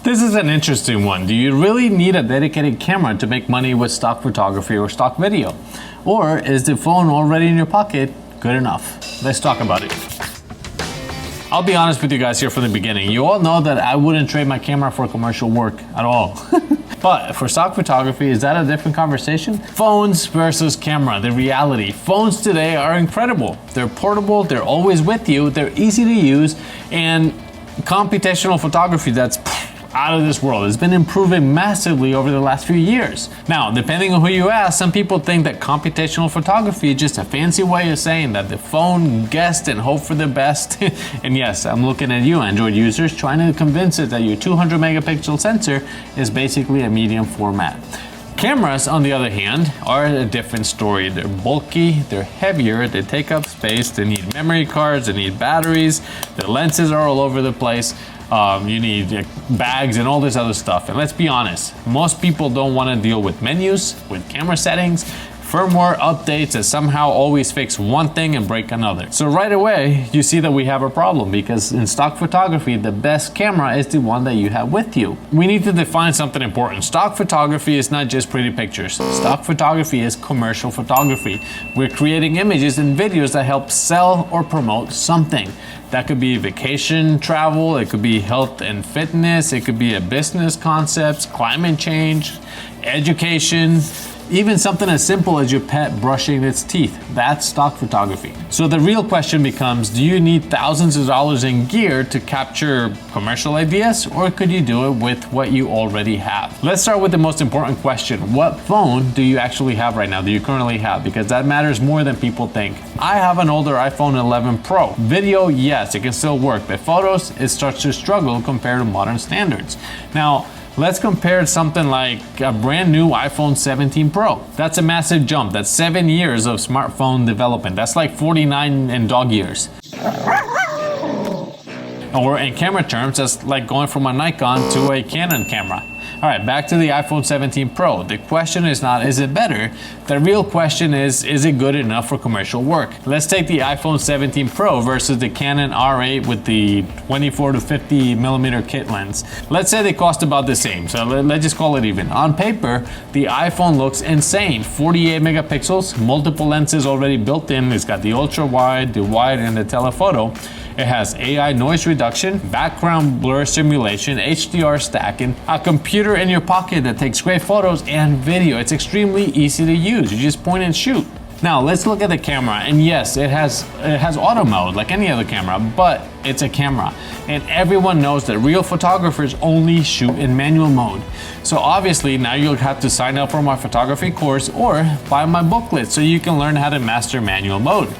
This is an interesting one. Do you really need a dedicated camera to make money with stock photography or stock video? Or is the phone already in your pocket good enough? Let's talk about it. I'll be honest with you guys here from the beginning. You all know that I wouldn't trade my camera for commercial work at all. But for stock photography, is that a different conversation? Phones versus camera, the reality. Phones today are incredible. They're portable, they're always with you, they're easy to use, and computational photography, that's out of this world. It's been improving massively over the last few years. Now, depending on who you ask, some people think that computational photography is just a fancy way of saying that the phone guessed and hoped for the best. And yes, I'm looking at you, Android users, trying to convince us that your 200 megapixel sensor is basically a medium format. Cameras, on the other hand, are a different story. They're bulky, they're heavier, they take up space, they need memory cards, they need batteries, the lenses are all over the place. You need bags and all this other stuff. And let's be honest, most people don't want to deal with menus, with camera settings, firmware updates that somehow always fix one thing and break another. So right away, you see that we have a problem, because in stock photography, the best camera is the one that you have with you. We need to define something important. Stock photography is not just pretty pictures. Stock photography is commercial photography. We're creating images and videos that help sell or promote something. That could be vacation, travel, it could be health and fitness, it could be a business concepts, climate change, education, even something as simple as your pet brushing its teeth. That's stock photography. So the real question becomes, do you need thousands of dollars in gear to capture commercial ideas, or could you do it with what you already have? Let's start with the most important question. What phone do you actually have right now, do you currently have? Because that matters more than people think. I have an older iPhone 11 Pro. Video, yes, it can still work, but photos, it starts to struggle compared to modern standards. Now, let's compare something like a brand new iPhone 17 Pro. That's a massive jump. That's 7 years of smartphone development. That's like 49 in dog years. Or in camera terms, that's like going from a Nikon to a Canon camera. All right, back to the iPhone 17 Pro. The question is not, is it better? The real question is it good enough for commercial work? Let's take the iPhone 17 Pro versus the Canon R8 with the 24 to 50 millimeter kit lens. Let's say they cost about the same, so let's just call it even. On paper, the iPhone looks insane. 48 megapixels, multiple lenses already built in. It's got the ultra wide, the wide, and the telephoto. It has AI noise reduction, background blur simulation, HDR stacking, a computer in your pocket that takes great photos and video. It's extremely easy to use. You just point and shoot. Now let's look at the camera, and yes, it has auto mode like any other camera, but it's a camera. And everyone knows that real photographers only shoot in manual mode. So obviously now you'll have to sign up for my photography course or buy my booklet so you can learn how to master manual mode.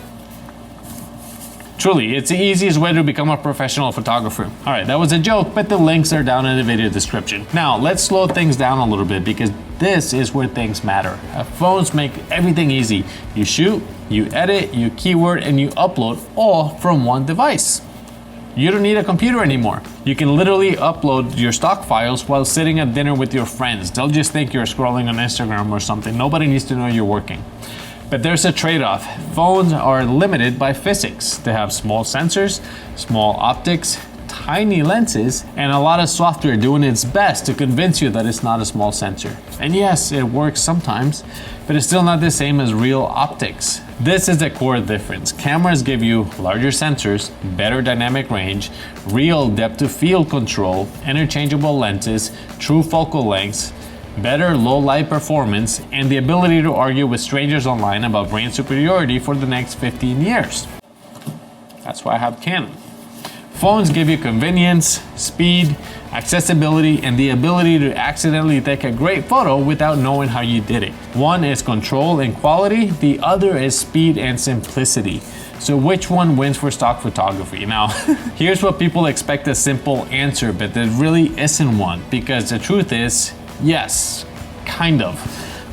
Truly, it's the easiest way to become a professional photographer. All right, that was a joke, but the links are down in the video description. Now, let's slow things down a little bit, because this is where things matter. Phones make everything easy. You shoot, you edit, you keyword, and you upload all from one device. You don't need a computer anymore. You can literally upload your stock files while sitting at dinner with your friends. They'll just think you're scrolling on Instagram or something. Nobody needs to know you're working. But there's a trade-off. Phones are limited by physics. They have small sensors, small optics, tiny lenses, and a lot of software doing its best to convince you that it's not a small sensor. And yes, it works sometimes, but it's still not the same as real optics. This is the core difference. Cameras give you larger sensors, better dynamic range, real depth of field control, interchangeable lenses, true focal lengths, better low light performance, and the ability to argue with strangers online about brand superiority for the next 15 years. That's why I have Canon. Phones give you convenience, speed, accessibility, and the ability to accidentally take a great photo without knowing how you did it. One is control and quality, the other is speed and simplicity. So which one wins for stock photography? Now, here's what people expect a simple answer, but there really isn't one, because the truth is, yes, kind of,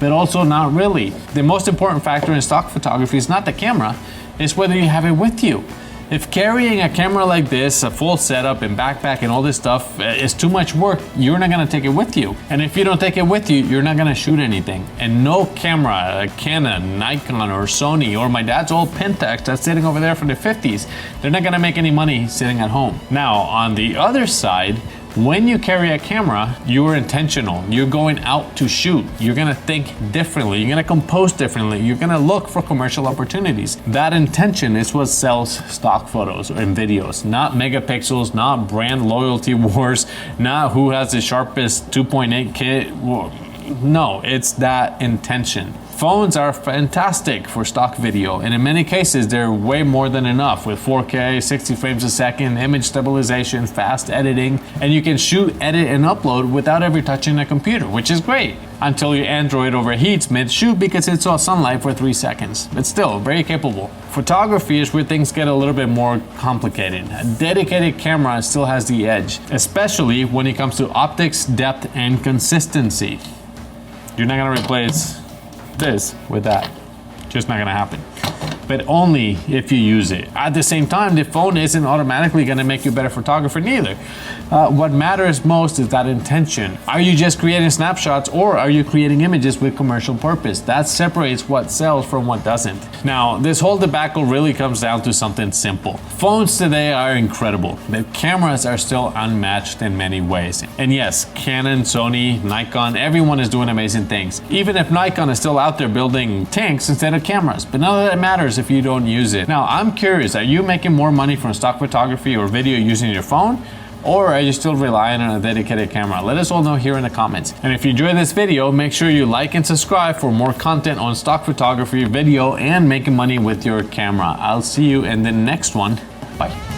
but also not really. The most important factor in stock photography is not the camera, it's whether you have it with you. If carrying a camera like this, a full setup and backpack and all this stuff is too much work, you're not gonna take it with you. And if you don't take it with you, you're not gonna shoot anything. And no camera, a Canon, Nikon, or Sony, or my dad's old Pentax that's sitting over there from the 50s, they're not gonna make any money sitting at home. Now, on the other side, When you carry a camera, you're intentional. You're going out to shoot. You're gonna think differently. You're gonna compose differently. You're gonna look for commercial opportunities. That intention is what sells stock photos and videos, not megapixels, not brand loyalty wars, not who has the sharpest 2.8 kit. No, it's that intention. Phones are fantastic for stock video, and in many cases, they're way more than enough with 4K, 60 frames a second, image stabilization, fast editing, and you can shoot, edit, and upload without ever touching a computer, which is great. Until your Android overheats mid-shoot because it saw sunlight for 3 seconds. But still, very capable. Photography is where things get a little bit more complicated. A dedicated camera still has the edge, especially when it comes to optics, depth, and consistency. You're not gonna replace this with that. Just not gonna happen. But only if you use it. At the same time, the phone isn't automatically gonna make you a better photographer neither. What matters most is that intention. Are you just creating snapshots, or are you creating images with commercial purpose? That separates what sells from what doesn't. Now, this whole debacle really comes down to something simple. Phones today are incredible, but cameras are still unmatched in many ways. And yes, Canon, Sony, Nikon, everyone is doing amazing things. Even if Nikon is still out there building tanks instead of cameras, but none of that matters if you don't use it. Now, I'm curious, are you making more money from stock photography or video using your phone? Or are you still relying on a dedicated camera? Let us all know here in the comments. And if you enjoyed this video, make sure you like and subscribe for more content on stock photography, video, and making money with your camera. I'll see you in the next one. Bye.